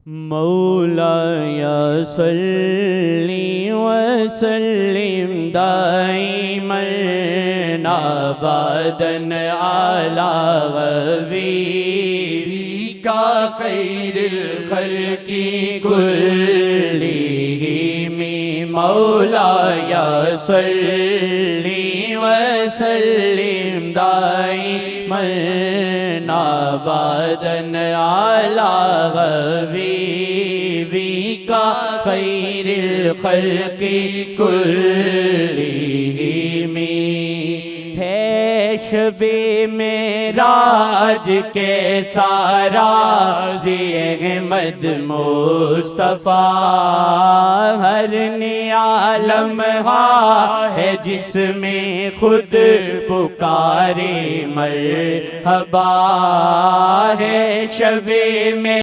مولایا صلی وسلم دائما ابدا علی حبیبک خیر الخلق کلہم مولایا صلی وسلم دائما ابدا علی حبیبک خیر الخلق کلہم ہے شب معراج کے سارا احمد مصطفیٰ ہر نیا لمحہ ہے جس میں خود پکارے مرحبا ہے شب میں